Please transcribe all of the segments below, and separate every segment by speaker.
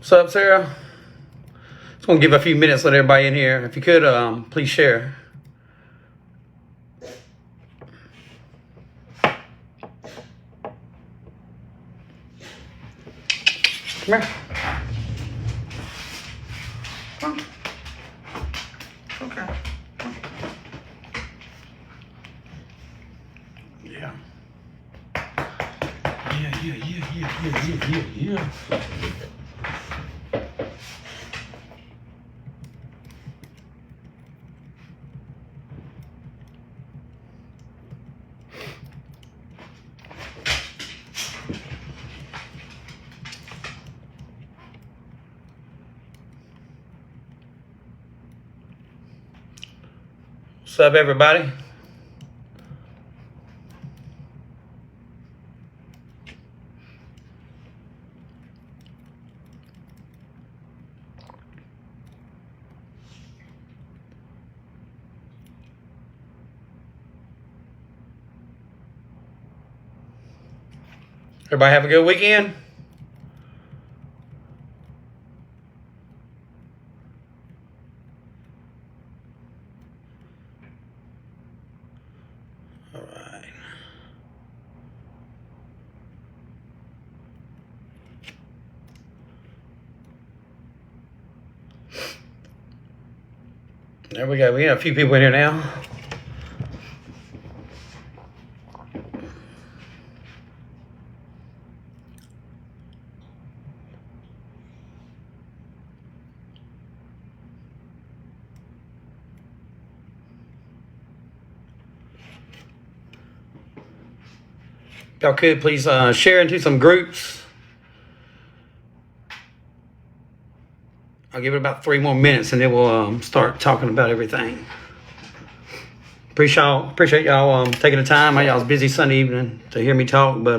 Speaker 1: What's up, Sarah? Just want to give a few minutes, let everybody in here. If you could, please share. Come here. Come. Okay. Yeah. Yeah. What's up, everybody? Everybody have a good weekend? All right. There we go. We got a few people in here now. If y'all could please share into some groups. I'll give it about 3 more minutes and then we'll start talking about everything. Appreciate y'all taking the time. I know y'all's busy Sunday evening to hear me talk, but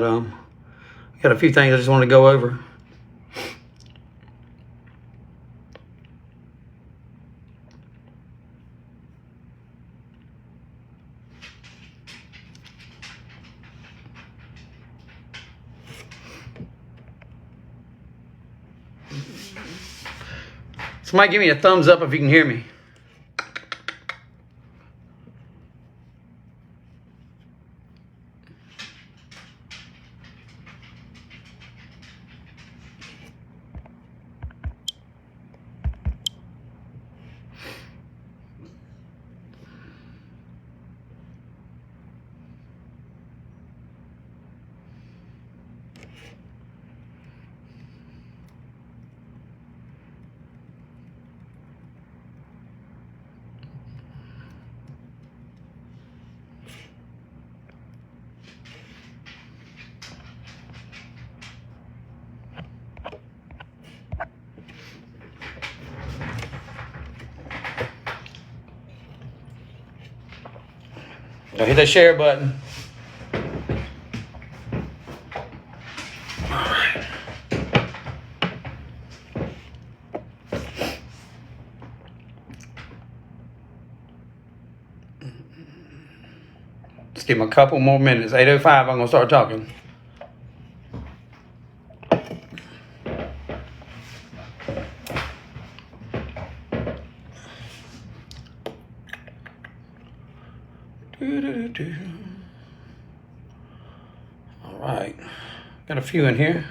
Speaker 1: got a few things I just want to go over. Somebody give me a thumbs up if you can hear me. Now hit that share button. All right. Let's give him a couple more minutes. 8:05, I'm going to start talking. All right, got a few in here.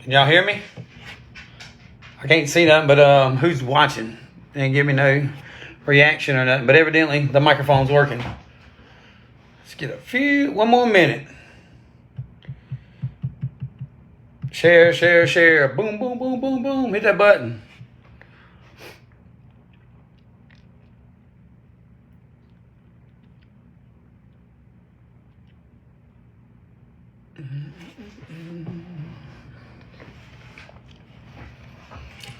Speaker 1: Can y'all hear me? I can't see nothing, but who's watching? They didn't give me no reaction or nothing, but evidently the microphone's working. Let's get one more minute. Share. Boom, boom, boom, boom, boom. Hit that button.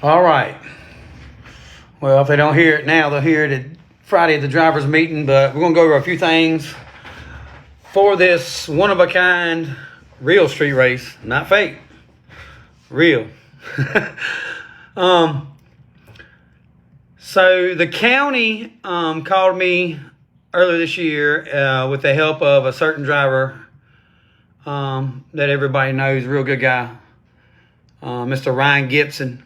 Speaker 1: All right. Well, if they don't hear it now, they'll hear it Friday at the drivers meeting, but we're gonna go over a few things for this one-of-a-kind real street race, not fake, real. So the county called me earlier this year with the help of a certain driver that everybody knows, real good guy, Mr. Ryan Gibson.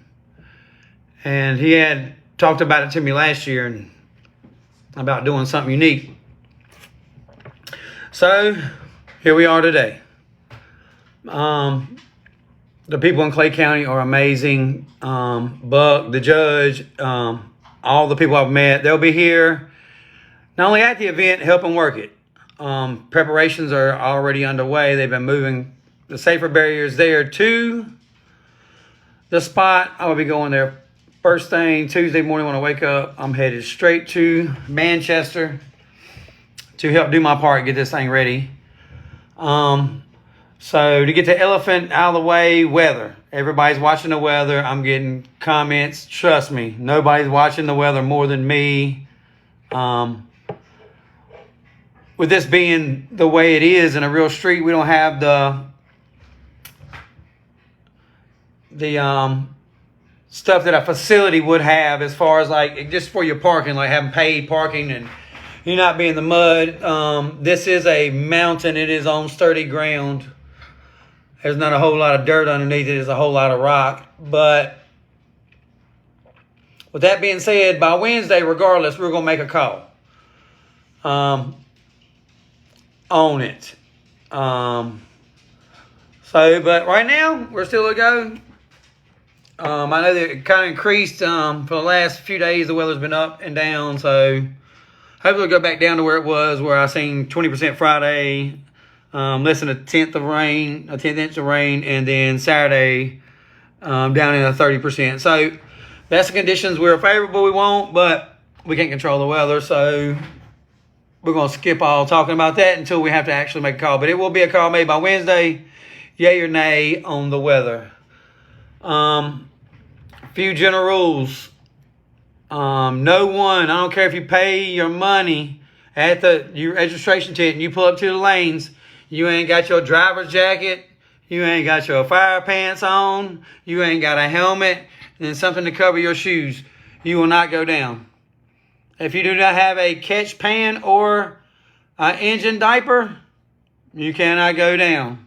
Speaker 1: And he had talked about it to me last year and about doing something unique. So here we are today. The people in Clay County are amazing. Buck, the judge, all the people I've met, they'll be here not only at the event, helping work it. Preparations are already underway. They've been moving the safer barriers there to the spot. I will be going there first thing Tuesday morning when I wake up. I'm headed straight to Manchester to help do my part, get this thing ready. So to get the elephant out of the way, weather. Everybody's watching the weather. I'm getting comments. Trust me, nobody's watching the weather more than me. With this being the way it is in a real street, we don't have the stuff that a facility would have as far as like just for your parking, like having paid parking and you not be in the mud. This is a mountain. It is on sturdy ground. There's not a whole lot of dirt underneath it. There's a whole lot of rock. But with that being said, by Wednesday, regardless, we're going to make a call on it. But right now, we're still a go. I know that it kind of increased for the last few days. The weather's been up and down. So hopefully it'll go back down to where it was, where I seen 20% Friday. Less than a tenth inch of rain, and then Saturday down in the 30%. So that's the conditions we're favorable we want, but we can't control the weather, so we're going to skip all talking about that until we have to actually make a call. But it will be a call made by Wednesday, yay or nay on the weather. Few general rules. No one, I don't care if you pay your money at your registration ticket and you pull up to the lanes, you ain't got your driver's jacket, you ain't got your fire pants on, you ain't got a helmet, and something to cover your shoes, you will not go down. If you do not have a catch pan or an engine diaper, you cannot go down.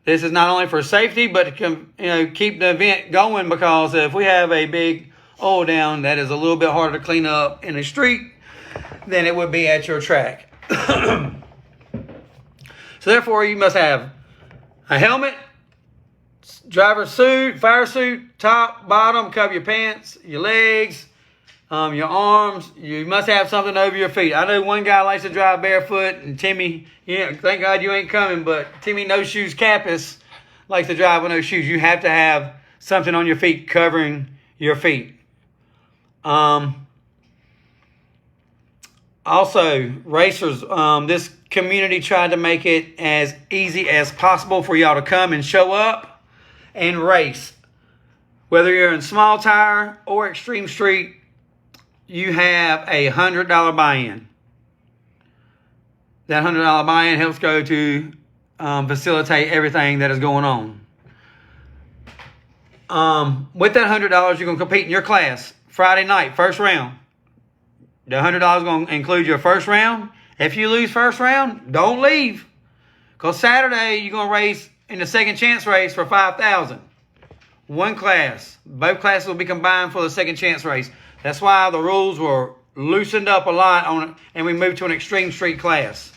Speaker 1: This is not only for safety, but to keep the event going, because if we have a big oil down, that is a little bit harder to clean up in the street than it would be at your track. So therefore, you must have a helmet, driver's suit, fire suit, top, bottom, cover your pants, your legs, your arms. You must have something over your feet. I know one guy likes to drive barefoot, and Timmy, thank God you ain't coming, but Timmy No Shoes Kappas likes to drive with no shoes. You have to have something on your feet covering your feet. Also, racers, this community tried to make it as easy as possible for y'all to come and show up and race. Whether you're in small tire or extreme street, you have a $100 buy-in. That $100 buy-in helps go to facilitate everything that is going on. With that $100, you're going to compete in your class Friday night, first round. The $100 is going to include your first round. If you lose first round, don't leave. Because Saturday, you're going to race in the second chance race for $5,000. One class. Both classes will be combined for the second chance race. That's why the rules were loosened up a lot on it, and we moved to an extreme street class.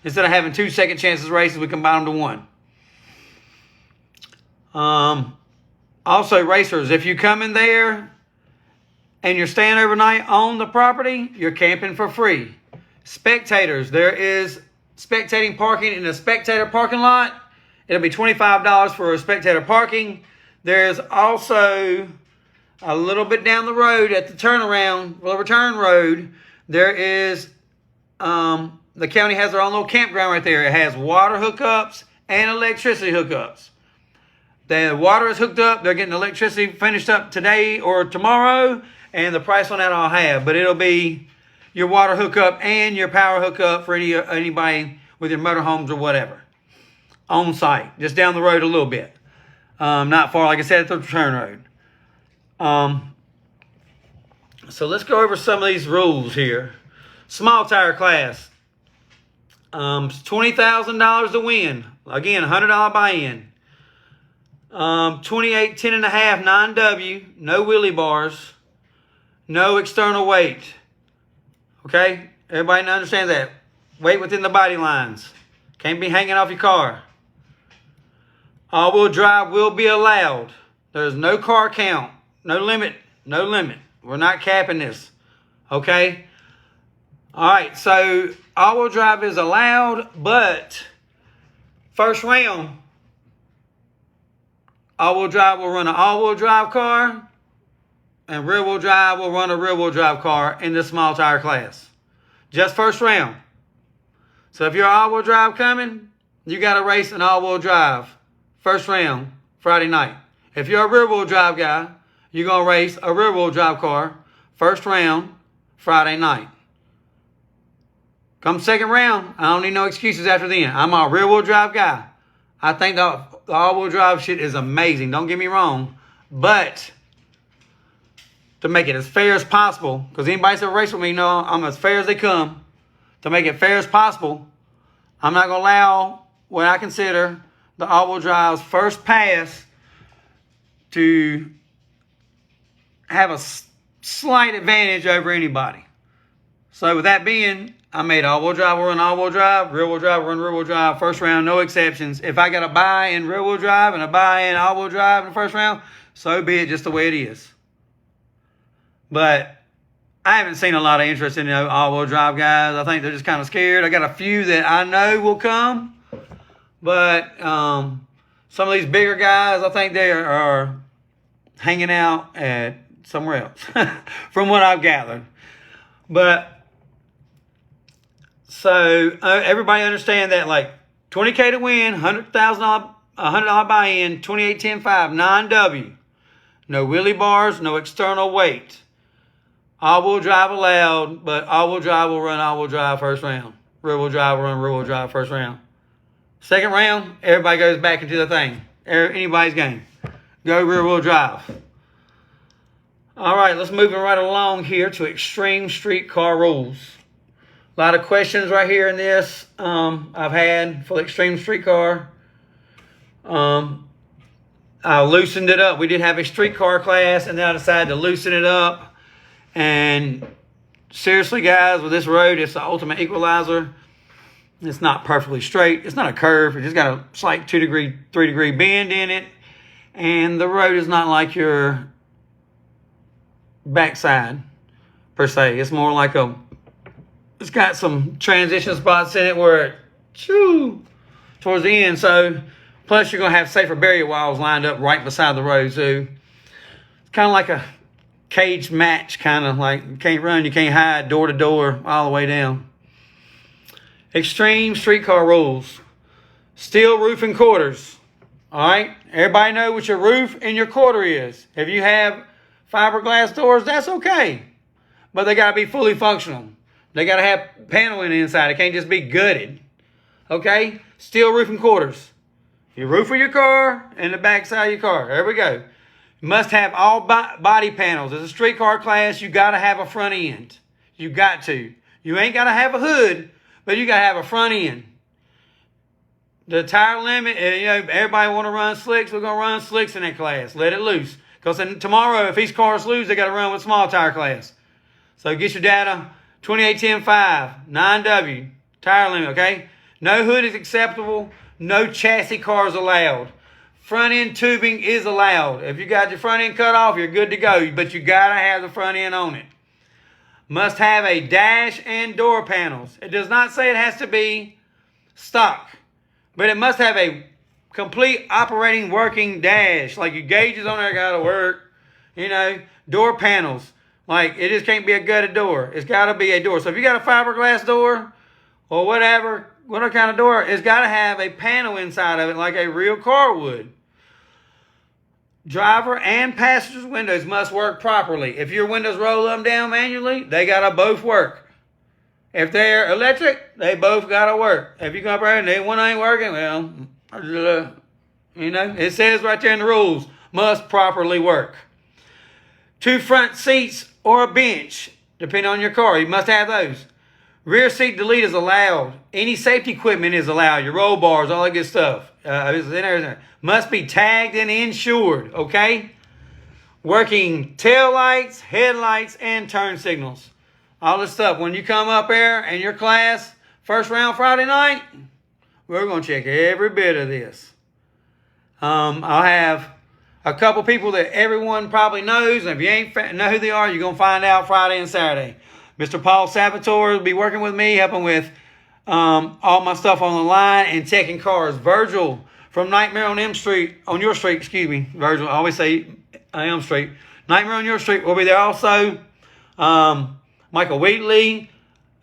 Speaker 1: Instead of having 2 second chances races, we combine them to one. Also, racers, if you come in there and you're staying overnight on the property, you're camping for free. Spectators, there is spectating parking in the spectator parking lot. It'll be $25 for spectator parking. There's also a little bit down the road at the turnaround, well, return road, there is, the county has their own little campground right there. It has water hookups and electricity hookups. The water is hooked up. They're getting electricity finished up today or tomorrow. And the price on that I'll have. But it'll be your water hookup and your power hookup for anybody with your motorhomes or whatever. On site, just down the road a little bit. Not far, like I said, at the return road. So let's go over some of these rules here. Small tire class. $20,000 to win. Again, $100 buy-in. 28, 10.5, 9W. No wheelie bars. No external weight. Okay? Everybody understands that. Weight within the body lines. Can't be hanging off your car. All-wheel drive will be allowed. There's no car count. No limit. No limit. We're not capping this. Okay? Alright, so all-wheel drive is allowed, but first round, all-wheel drive will run an all-wheel drive car, and rear-wheel drive will run a rear-wheel drive car in the small tire class. Just first round. So if you're all-wheel drive coming, you got to race an all-wheel drive. First round, Friday night. If you're a rear-wheel drive guy, you're going to race a rear-wheel drive car. First round, Friday night. Come second round, I don't need no excuses after then. I'm a rear-wheel drive guy. I think the all-wheel drive shit is amazing. Don't get me wrong. But to make it as fair as possible, because anybody that's ever raced with me know I'm as fair as they come. To make it fair as possible, I'm not going to allow what I consider the all-wheel drive's first pass to have a slight advantage over anybody. So with that being, I made all-wheel drive will run all-wheel drive, rear-wheel drive will run rear-wheel drive, first round, no exceptions. If I got a buy in rear-wheel drive and a buy in all-wheel drive in the first round, so be it, just the way it is. But I haven't seen a lot of interest in the all-wheel drive guys. I think they're just kind of scared. I got a few that I know will come, but some of these bigger guys, I think they are hanging out at somewhere else, from what I've gathered. But so everybody understand that, like, $20K to win, $100 buy-in, 28, 10, 5, 9W. No wheelie bars, no external weight. All-wheel drive allowed, but all-wheel drive will run all-wheel drive first round. Rear-wheel drive will run rear-wheel drive first round. Second round, everybody goes back into the thing. Anybody's game. Go rear-wheel drive. All right, let's move right along here to extreme street car rules. A lot of questions right here in this I've had for the extreme street car. I loosened it up. We did have a street car class, and then I decided to loosen it up. And seriously, guys, with this road, it's the ultimate equalizer. It's not perfectly straight. It's not a curve. It just got a slight 3 degree bend in it. And the road is not like your backside, per se. It's more like it's got some transition spots in it where it, towards the end. So, plus you're going to have safer barrier walls lined up right beside the road. So, it's kind of like a cage match, kind of like you can't run, you can't hide, door to door, all the way down. Extreme streetcar rules. Steel roof and quarters. All right, everybody know what your roof and your quarter is. If you have fiberglass doors, that's okay, but they got to be fully functional. They got to have paneling inside. It can't just be gutted. Okay, steel roof and quarters. Your roof of your car and the back side of your car. There we go. Must have all body panels. As a streetcar class, you got to have a front end. You got to. You ain't got to have a hood, but you got to have a front end. The tire limit, everybody want to run slicks. We're going to run slicks in that class. Let it loose. Because tomorrow, if these cars lose, they got to run with small tire class. So get your data. 28, 10, 5, 9W, tire limit, okay? No hood is acceptable. No chassis cars allowed. Front end tubing is allowed. If you got your front end cut off, you're good to go. But you got to have the front end on it. Must have a dash and door panels. It does not say it has to be stock. But it must have a complete operating working dash. Like your gauges on there got to work. Door panels. Like it just can't be a gutted door. It's got to be a door. So if you got a fiberglass door or whatever kind of door, it's got to have a panel inside of it like a real car would. Driver and passenger's windows must work properly. If your windows roll them down manually, they got to both work. If they're electric, they both gotta work. If you come up there and one ain't working, well, it says right there in the rules, must properly work. 2 front seats or a bench, depending on your car. You must have those. Rear seat delete is allowed. Any safety equipment is allowed. Your roll bars, all that good stuff. Must be tagged and insured, okay? Working tail lights, headlights, and turn signals. All this stuff. When you come up there and your class, first round Friday night, we're going to check every bit of this. I'll have a couple people that everyone probably knows. And if you ain't know who they are, you're going to find out Friday and Saturday. Mr. Paul Salvatore will be working with me, helping with all my stuff on the line and checking cars. Virgil from Nightmare on Elm Street, Virgil, I always say Elm Street. Nightmare on Your Street will be there also. Michael Wheatley,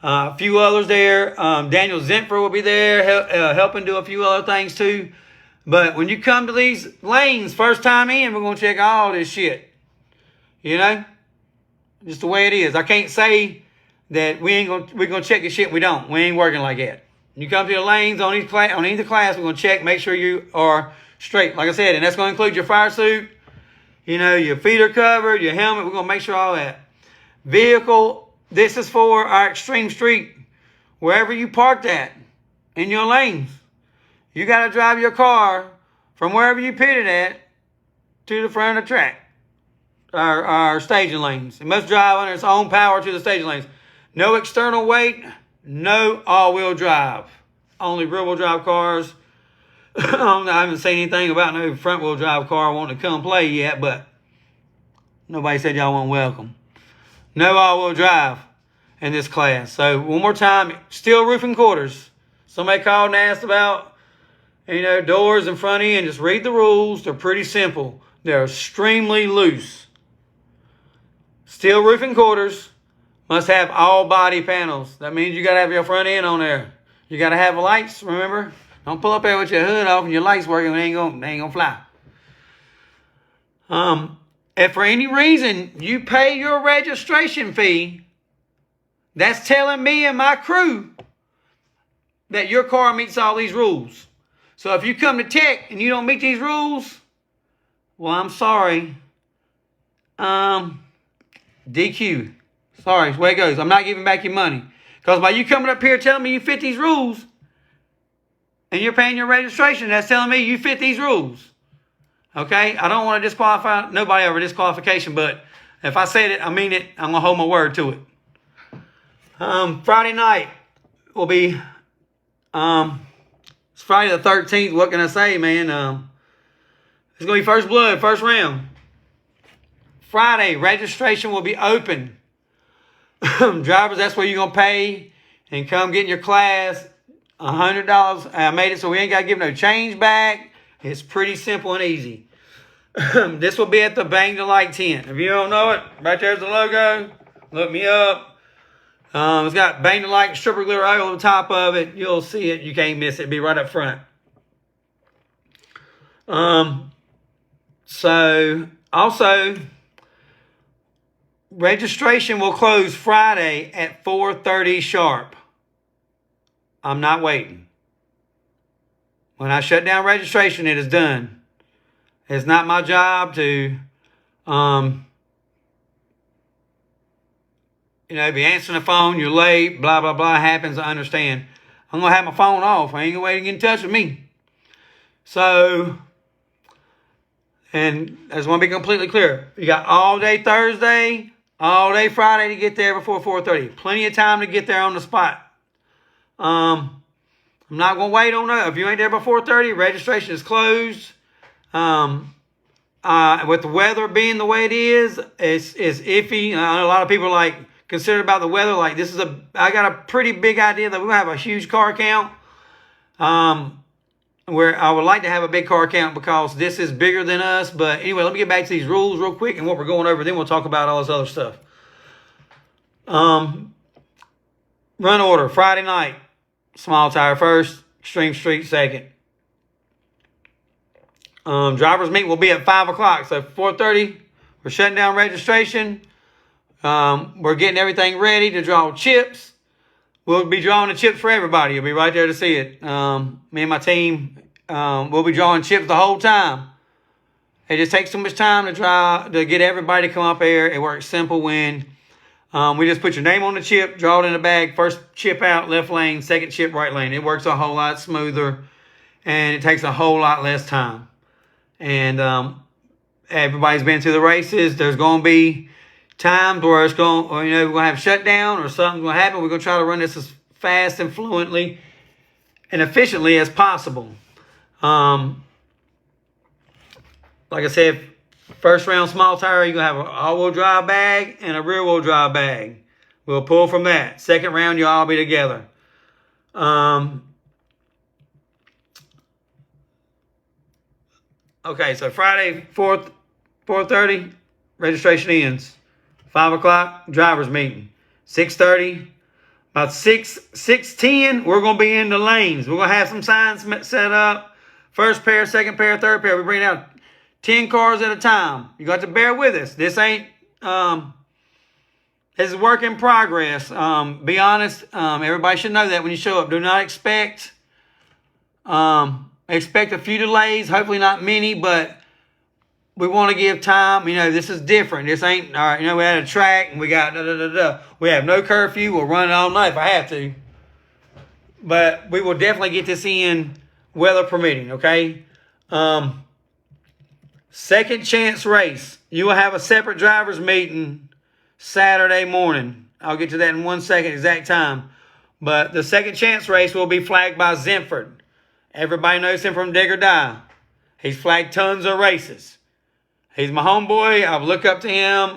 Speaker 1: a few others there. Daniel Zentfer will be there, helping do a few other things too. But when you come to these lanes, first time in, we're going to check all this shit. Just the way it is. I can't say that we're going to check the shit we don't. We ain't working like that. When you come to the lanes on either class, we're going to check, make sure you are straight. Like I said, and that's going to include your fire suit, your feet are covered, your helmet. We're going to make sure all that. Vehicle. This is for our extreme street. Wherever you parked at in your lanes, you got to drive your car from wherever you pitted at to the front of the track. Our staging lanes. It must drive under its own power to the staging lanes. No external weight. No all-wheel drive. Only rear-wheel drive cars. I haven't seen anything about no front-wheel drive car wanting to come play yet, but nobody said y'all weren't welcome. No all-wheel drive in this class. So one more time, steel roofing quarters. Somebody called and asked about, doors in front of you, and just read the rules. They're pretty simple. They're extremely loose. Steel roofing quarters must have all body panels. That means you got to have your front end on there. You got to have lights, remember? Don't pull up there with your hood off and your lights working. They ain't gonna fly. If for any reason you pay your registration fee, that's telling me and my crew that your car meets all these rules. So if you come to tech and you don't meet these rules, well, I'm sorry. DQ. Sorry, it's the way it goes. I'm not giving back your money. Because by you coming up here telling me you fit these rules, and you're paying your registration, that's telling me you fit these rules. Okay? I don't want to disqualify nobody over disqualification, but if I said it, I mean it. I'm going to hold my word to it. Friday night will be, it's Friday the 13th. What can I say, man? It's going to be first blood, first round. Friday, registration will be open. Drivers, that's where you're going to pay and come get in your class. $100. I made it so we ain't got to give no change back. It's pretty simple and easy. This will be at the Bang the Light tent. If you don't know it, right there's the logo. Look me up. It's got Bang the Light stripper glitter oil on the top of it. You'll see it. You can't miss it. It'll be right up front. So, also, registration will close Friday at 4:30 sharp. I'm not waiting. When I shut down registration, it is done. It's not my job to, be answering the phone, you're late, blah, blah, blah, happens, I understand. I'm going to have my phone off. I ain't going to wait to get in touch with me. So, and I just want to be completely clear. You got all day Thursday, all day Friday to get there before 4:30. Plenty of time to get there on the spot. I'm not going to wait on that. If you ain't there before 4:30, registration is closed. With the weather being the way it is, it's iffy. I know a lot of people consider about the weather. I got a pretty big idea that we're going to have a huge car count. Where I would like to have a big car count because this is bigger than us. But anyway, let me get back to these rules real quick and what we're going over. Then we'll talk about all this other stuff. Run order, Friday night. Small tire first, extreme street second. Driver's meet will be at 5 o'clock. So 4:30, we're shutting down registration. We're getting everything ready to draw chips. we'll be drawing the chips for everybody. You'll be right there to see it. Me and my team, we'll be drawing chips the whole time. It just takes too much time to get everybody to come up here. It works simple when we just put your name on the chip, draw it in the bag, first chip out, left lane, second chip, right lane. It works a whole lot smoother, and it takes a whole lot less time. And everybody's been to the races. There's going to be times where it's going, or, we're going to have shutdown or something's going to happen. We're going to try to run this as fast and fluently and efficiently as possible. Like I said, first round small tire, you're going to have an all-wheel drive bag and a rear-wheel drive bag. We'll pull from that. Second round, you'll all be together. Okay, so Friday, 4:30, registration ends. 5 o'clock, driver's meeting. 6:30, about 6:10, we're going to be in the lanes. We're going to have some signs set up. First pair, second pair, third pair. We bring out 10 cars at a time. You got to bear with us. This ain't, this is work in progress. Be honest. Everybody should know that when you show up. Do not expect a few delays. Hopefully not many, but we want to give time. This is different. This ain't, all right, we had a track and we got We have no curfew. We'll run it all night if I have to. But we will definitely get this in, weather permitting, okay? Second chance race. You will have a separate driver's meeting Saturday morning. I'll get to that in 1 second, exact time. But the second chance race will be flagged by Zenford. Everybody knows him from Dig or Die. He's flagged tons of races. He's my homeboy. I look up to him.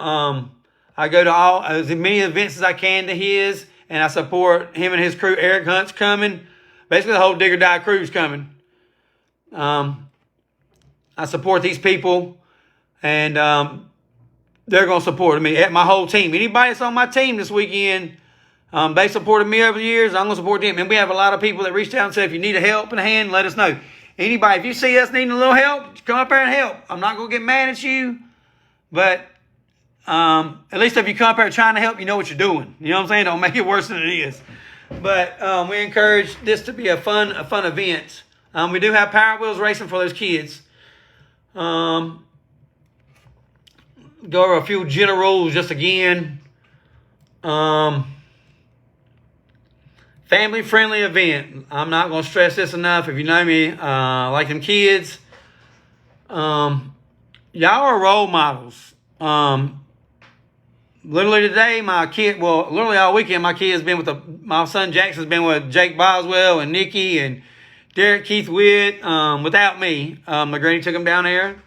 Speaker 1: I go to as many events as I can to his, and I support him and his crew. Eric Hunt's coming. Basically, the whole Dig or Die crew's coming. I support these people, and they're going to support me. My whole team. Anybody that's on my team this weekend, they supported me over the years. I'm going to support them. And we have a lot of people that reached out and said, if you need a help and a hand, let us know. Anybody, if you see us needing a little help, come up here and help. I'm not going to get mad at you, but at least if you come up here trying to help, you know what you're doing. You know what I'm saying? Don't make it worse than it is. But we encourage this to be a fun event. We do have Power Wheels racing for those kids. Go over a few general rules just again. Family-friendly event. I'm not going to stress this enough. If you know me, like them kids, y'all are role models. Literally today, literally all weekend, my kid's been my son Jackson's been with Jake Boswell and Nikki and Derek Keith Witt, without me. McGrady took him down there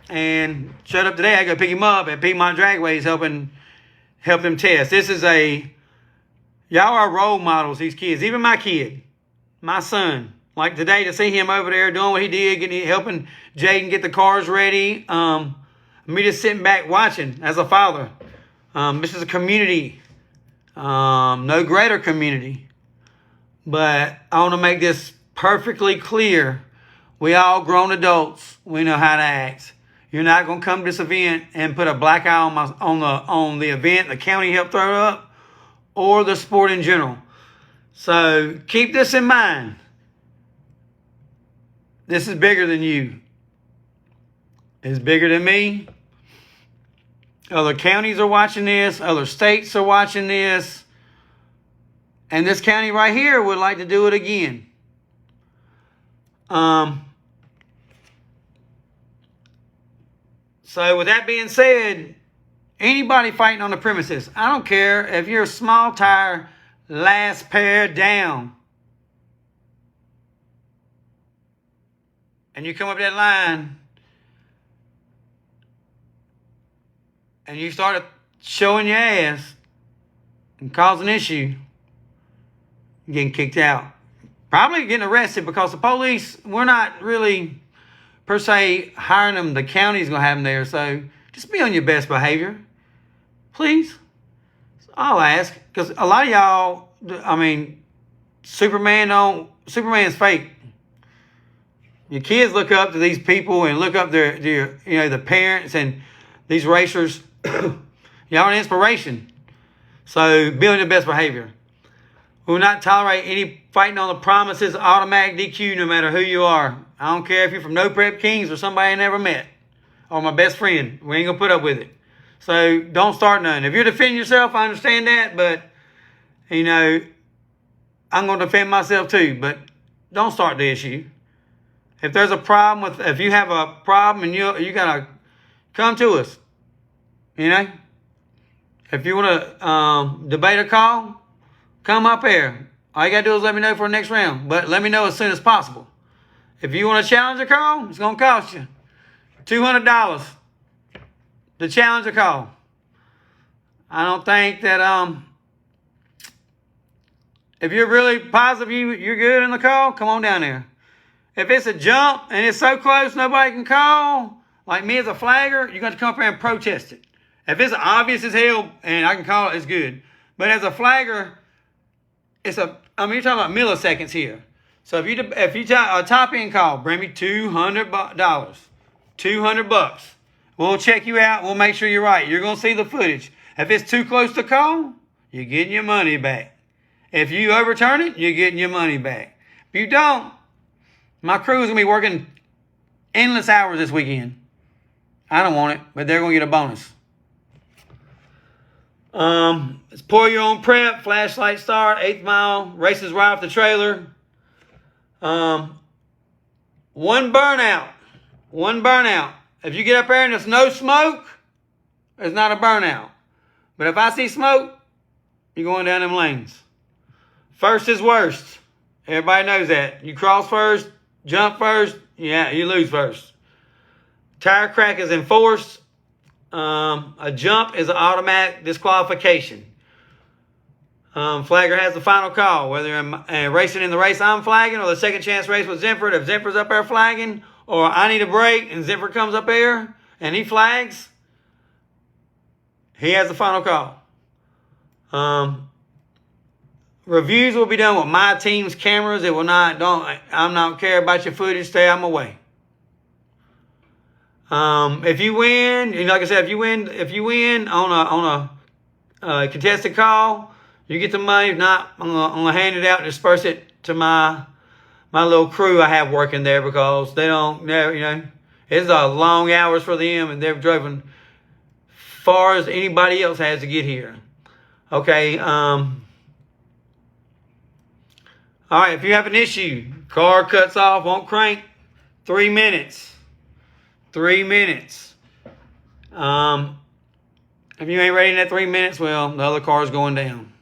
Speaker 1: and showed up today. I go pick him up at Piedmont Dragways, help them test. Y'all are role models, these kids. Even my kid, my son. Like today, to see him over there doing what he did, helping Jaden get the cars ready. Me just sitting back watching as a father. This is a community. No greater community. But I want to make this perfectly clear. We all grown adults. We know how to act. You're not going to come to this event and put a black eye on the event the county helped throw up, or the sport in general. So keep this in mind. This is bigger than you. It's bigger than me. Other counties are watching this. Other states are watching this. And this county right here would like to do it again. So with that being said, anybody fighting on the premises, I don't care if you're a small tire, last pair down, and you come up that line and you start showing your ass and causing an issue, you're getting kicked out. Probably getting arrested, because the police, we're not really per se hiring them. The county's going to have them there. So just be on your best behavior. Please. I'll ask. Because a lot of y'all, Superman's fake. Your kids look up to these people and look up the parents and these racers. Y'all are an inspiration. So be on your best behavior. We will not tolerate any fighting on the promises of automatic DQ no matter who you are. I don't care if you're from No Prep Kings or somebody I never met or my best friend. We ain't going to put up with it. So don't start none. If you're defending yourself, I understand that, but, you know, I'm going to defend myself too, but don't start the issue. If there's a problem if you have a problem and you got to come to us, you know. If you want to debate a call, come up here. All you got to do is let me know for the next round, but let me know as soon as possible. If you want to challenge a call, it's going to cost you $200 to challenge a call. I don't think that if you're really positive you're good in the call, come on down there. If it's a jump and it's so close nobody can call, like me as a flagger, you got to come up here and protest it. If it's obvious as hell and I can call it, it's good. But as a flagger, you're talking about milliseconds here. So if you a top end call, bring me $200. $200. We'll check you out. We'll make sure you're right. You're going to see the footage. If it's too close to call, you're getting your money back. If you overturn it, you're getting your money back. If you don't, my crew is going to be working endless hours this weekend. I don't want it, but they're going to get a bonus. It's pour your own prep, flashlight start, 8th mile, races right off the trailer. One burnout. If you get up there and there's no smoke, it's not a burnout. But if I see smoke, you're going down them lanes. First is worst. Everybody knows that. You cross first, jump first, yeah, you lose first. Tire crack is enforced. A jump is an automatic disqualification. Flagger has the final call, whether I'm racing in the race I'm flagging or the second chance race with Zinford. If Zinford's up there flagging, or I need a break and Zinford comes up there and he flags, he has the final call. Reviews will be done with my team's cameras. It will not. I'm not care about your footage. Stay out my way. If you win, like I said, if you win on a contested call, you get the money. If not, I'm gonna hand it out and disperse it to my little crew I have working there, because it's long hours for them and they've driven far as anybody else has to get here. Okay. All right, if you have an issue, car cuts off, won't crank, 3 minutes. 3 minutes. If you ain't ready in that 3 minutes, well, the other car's going down.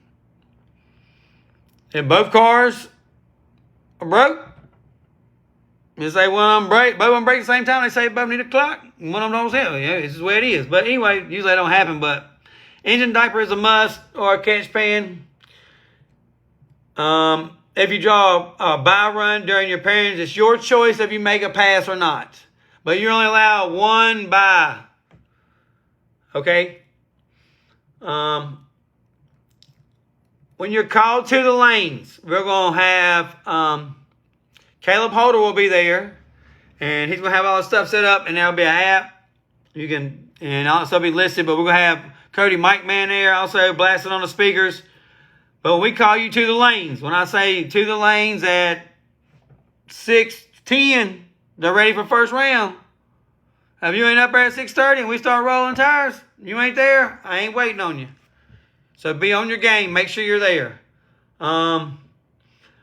Speaker 1: If both cars are broke, you say one of them break, both of them break at the same time, they say both need a clock, and one of them don't sell. This is the way it is. But anyway, usually that don't happen, but engine diaper is a must, or a catch pan. If you draw a buy run during your pairings, it's your choice if you make a pass or not. But you're only allowed one buy. Okay? When you're called to the lanes, we're going to have Caleb Holder will be there. And he's going to have all the stuff set up, and there'll be an app. You can, and also be listed, but we're going to have Cody Mike Man there also blasting on the speakers. But when we call you to the lanes, when I say to the lanes at 6:10, they're ready for first round. If you ain't up there at 6:30 and we start rolling tires, you ain't there, I ain't waiting on you. So be on your game. Make sure you're there.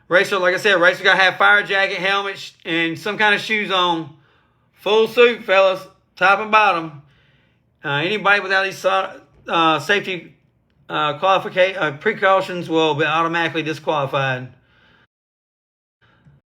Speaker 1: Racer, like I said, racer got to have fire jacket, helmet, and some kind of shoes on. Full suit, fellas, top and bottom. Anybody without these safety precautions will be automatically disqualified.